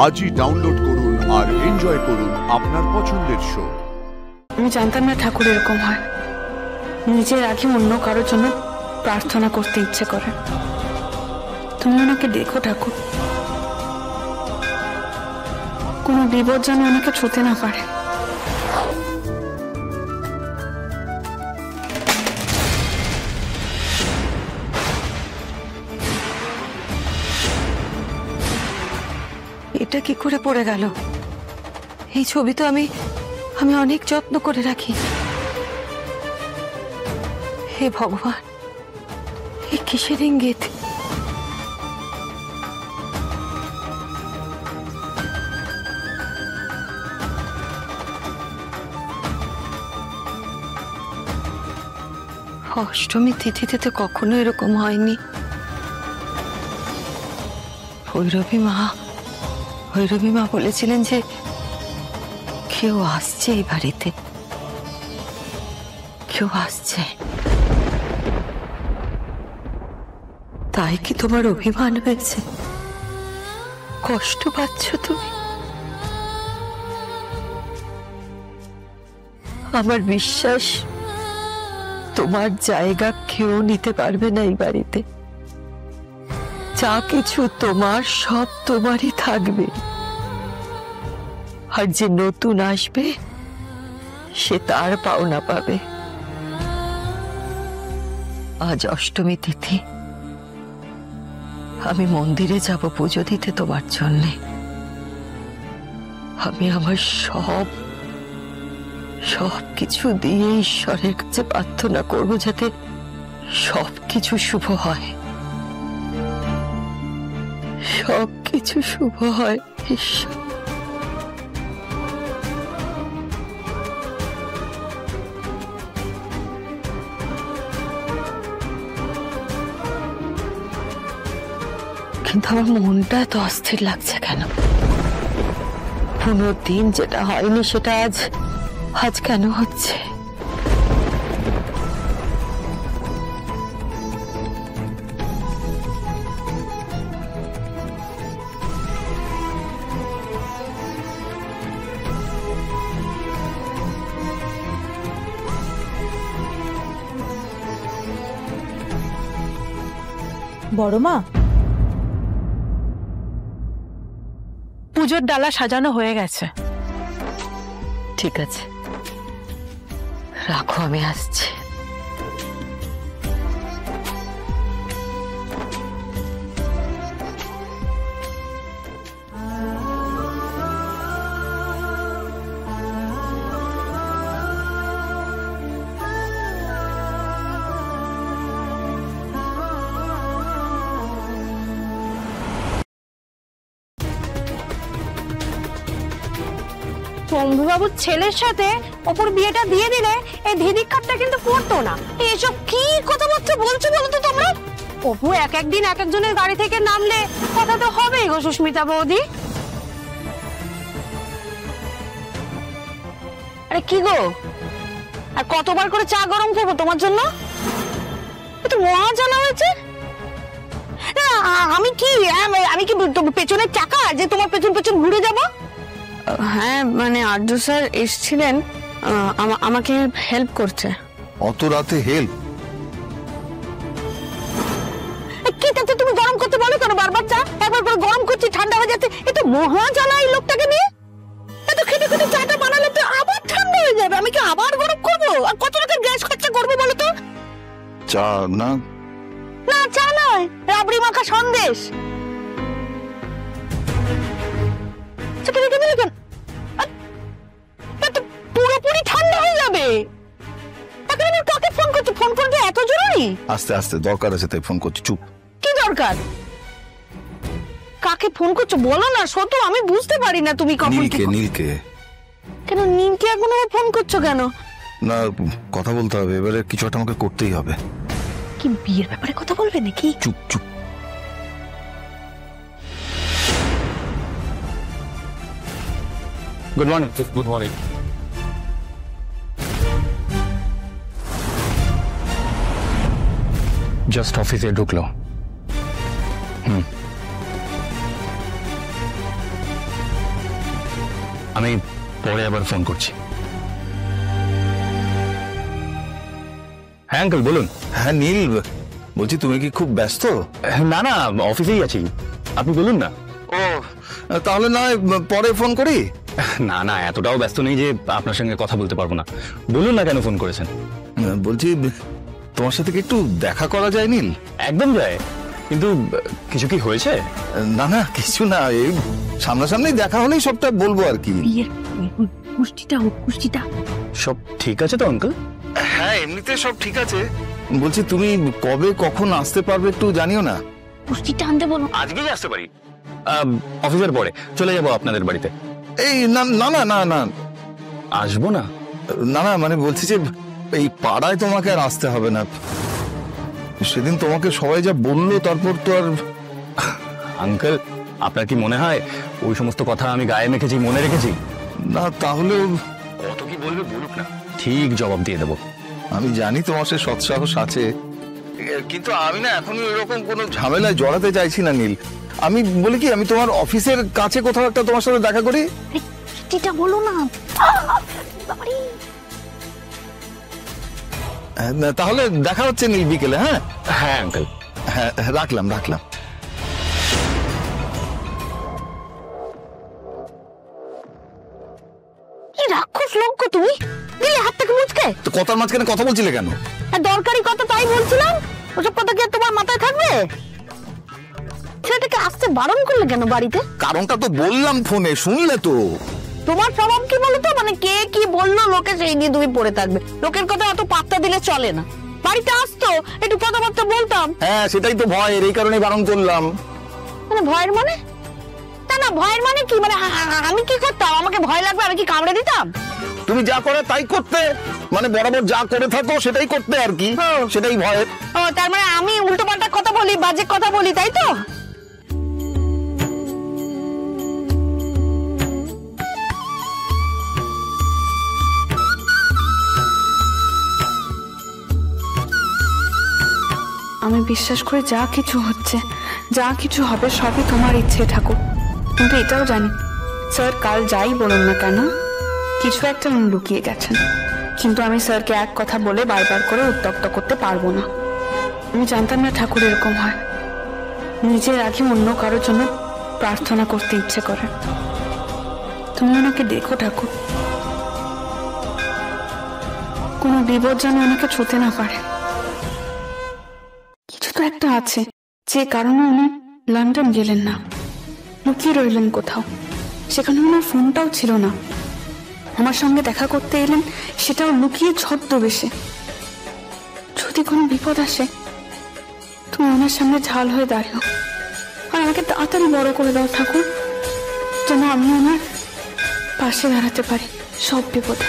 আজই ডাউনলোড করুন আর এনজয় করুন আপনার পছন্দের শো। আমি জানতাম না ঠাকুর এরকম হয়, নিজের আগে অন্য কারোর জন্য প্রার্থনা করতে ইচ্ছে করে। তুমি ওনাকে দেখো ঠাকুর, কোনো বিপদ যেন ওনাকে ছুঁতে না পারে। এটা কি করে পড়ে গেল? এই ছবি তো আমি অনেক যত্ন করে রাখি। হে ভগবান, এ কিসের ইঙ্গিত? অষ্টমী তিথিতে তো কখনো এরকম হয়নি। ভৈরবী মা বলেছিলেন যে কেউ আসছে এই বাড়িতে, কেউ আসছে। তাই কি তোমার অভিমান হয়েছে? কষ্ট পাচ্ছ তুমি? আমার বিশ্বাস তোমার জায়গা কেউ নিতে পারবে না এই বাড়িতে। যা কিছু তোমার সব তোমারই থাকবে, আর যে নতুন আসবে সে তার পাওনা পাবে। আজ অষ্টমী তিথি, আমি মন্দিরে যাব পুজো দিতে তোমার জন্যে। আমি আমার সব কিছু দিয়ে ঈশ্বরের কাছে প্রার্থনা করব যাতে সব কিছু শুভ হয়, সব কিছু শুভ হয়। ঈশ্বর, কিন্তু আমার মনটা এত অস্থির লাগছে কেন? 15 দিন যেটা হয়নি সেটা আজ কেন হচ্ছে? বড় মা, পুজোর ডালা সাজানো হয়ে গেছে। ঠিক আছে, রাখো, আমি আসছি। শম্ভুবাবুর ছেলের সাথে অপর বিয়েটা দিয়ে দিলে এই ধিদিক্কারটা কিন্তু পড়তো না। এসব কি কথাবার্তা বলছো বলো তো তোমরা? অপু একদিন এক একজনের গাড়ি থেকে নামলে কথা তো হবেই গো সুস্মিতা বৌদি। আরে কি গো, আর কতবার করে চা গরম করবো তোমার জন্য? তো মহা জানা হয়েছে। আমি কি পেছনের চাকা যে তোমার পেছন পেছন ঘুরে যাবো? হ্যাঁ, মানে আর্য স্যার এসেছিলেন আমাকে হেল্প করতে। অত রাতে হেল্প? কি তাতে তুমি গরম করতে বলো কেন বারবার চা? একবার করে গরম করছি, ঠান্ডা হয়ে যাচ্ছে। এ তো মহা জ্বালা এই লোকটাকে নিয়ে। এত খেতে খেতে চাটা বানালে তো আবার ঠান্ডা হয়ে যাবে। আমি কি আবার গরম করবো? আর কত টাকা গ্যাস খরচা করবো বলো তো? চা না? না, চা নয়, রাবড়ি মাখা সন্দেশ। পুরোপুরি ঠান্ডা হয়ে যাবে। এখন আমি কাকে ফোন করছি? ফোন করতে এত জরুরি? আস্তে আস্তে, দরকার আছে তাই ফোন করছি। চুপ। কি দরকার? কাকে ফোন করছো বলো না শোতো, আমি বুঝতে পারি না তুমি কখন। নীলকে। কেন নীলকে এখন ফোন করছো কেন? না, কথা বলতে হবে, এবারে কিছু একটা আমাকে করতেই হবে। কি বিয়ের ব্যাপারে কথা বলবে নাকি? চুপ চুপ। Good morning. Good morning. Just অফিসে ঢুকলো। আমি পরে আবার ফোন করছি। হ্যাঁ আঙ্কেল বলুন। হ্যাঁ নীল, বলছি তুমি কি খুব ব্যস্ত? না না, অফিসেই আছি, আপনি বলুন না। ও তাহলে না পরে ফোন করি। না না, এতটাও ব্যস্ত নেই যে আপনার সঙ্গে কথা বলতে পারবো না। বলুন না কেন ফোন করেছেন। বলছি তোমার সাথে কি একটু দেখা করা যায় নীল? একদম যায়, কিন্তু কিছু কি হয়েছে? না না কিছু না, এই সামনাসামনি দেখা হলেই সবটা বলবো আর কি। পুষ্টিটা সব ঠিক আছে তো আঙ্কেল? হ্যাঁ এমনিতে সব ঠিক আছে। বলছি তুমি কবে কখন আসতে পারবে একটু জানিও না। পুষ্টিটা আনতে বলো। আজকেই আসতে পারি, অফিসের পরে চলে যাবো আপনাদের বাড়িতে। এই না না না না না আসবো না? না না মানে বলছি যে এই পাড়ায় তোমাকে আর আসতে হবে না। সেদিন তোমাকে সবাই যা বললো তারপর তো আর। আঙ্কেল আপনার কি মনে হয় ওই সমস্ত কথা আমি গায়ে মেখেছি, মনে রেখেছি? না তাহলে কত কি বলবে বলুক না, ঠিক জবাব দিয়ে দেবো। আমি জানি তোমার সে সৎসাহস আছে, কিন্তু আমি না এখন এরকম কোনো ঝামেলায় জড়াতে চাইছি না নীল। আমি বলি কি, আমি তোমার অফিসের কাছে কোথাও একটা তোমার সাথে দেখা করি। পুষ্টিটা বলো না। তাহলে দেখা হচ্ছে নীল বিকেলে। হ্যাঁ হ্যাঁ আঙ্কেল। হ্যাঁ রাখলাম। কি রাক্ষস লোক গো তুমি, দিলে হাত থেকে মুচকে। তো কথার মাঝখানে কথা বলছিলে কেন? দরকারি কথা তাই বলছিলাম, ওসব কথা কি আর তোমার মাথায় থাকবে? ছেলেটাকে আসতে বারণ করলে কেন বাড়িতে? কারণটা তো বললাম ফোনে, শুনলে তো। তোমার স্বভাব কি বলো তো, মানে কে কি বললো লোকে সেই নিয়ে তুমি পড়ে থাকবে। লোকের কথা অত পাত্তা দিলে চলে না। বাড়িতে আসতো একটু কথাবার্তা বলতাম। হ্যাঁ সেটাই তো ভয়, এই কারণেই বারণ করলাম। মানে ভয়ের মানে? না ভয়ের মানে কি, মানে আমি কি করতাম? আমাকে ভয় লাগবে, আমি কি কামড়ে দিতাম? তুমি যা করে তাই করতে, মানে বরাবর যা করে থাকো সেটাই করতে আর কি, সেটাই ভয়। ও তার মানে আমি উল্টো পাল্টা কথা বলি, বাজে কথা বলি, তাই তো? আমি বিশ্বাস করি যা কিছু হচ্ছে, যা কিছু হবে সবই তোমার ইচ্ছে ঠাকুর। কিন্তু এটাও জানি স্যার কাল যাই বলুন না কেন কিছু একটা লুকিয়ে গেছেন। কিন্তু আমি স্যারকে এক কথা বলে বারবার করে উত্তপ্ত করতে পারবো না। আমি জানতাম না ঠাকুর এরকম হয়, নিজের আগে অন্য কারোর জন্য প্রার্থনা করতে ইচ্ছে করে। তুমি ওনাকে দেখো ঠাকুর, কোনো বিপদ যেন ওনাকে ছুঁতে না পারে। কিছু তো একটা আছে যে কারণে উনি লন্ডন গেলেন না, লুকিয়ে রইলেন কোথাও। সেখানে ওনার ফোনটাও ছিল না। আমার সঙ্গে দেখা করতে এলেন, সেটাও লুকিয়ে ছদ্মবেশে। যদি কোনো বিপদ আসে তুমি ওনার সামনে ঝাল হয়ে দাঁড়িও, আর আমাকে তাড়াতাড়ি বড় করে দাও ঠাকুর, যেন আমি ওনার পাশে দাঁড়াতে পারি সব বিপদে।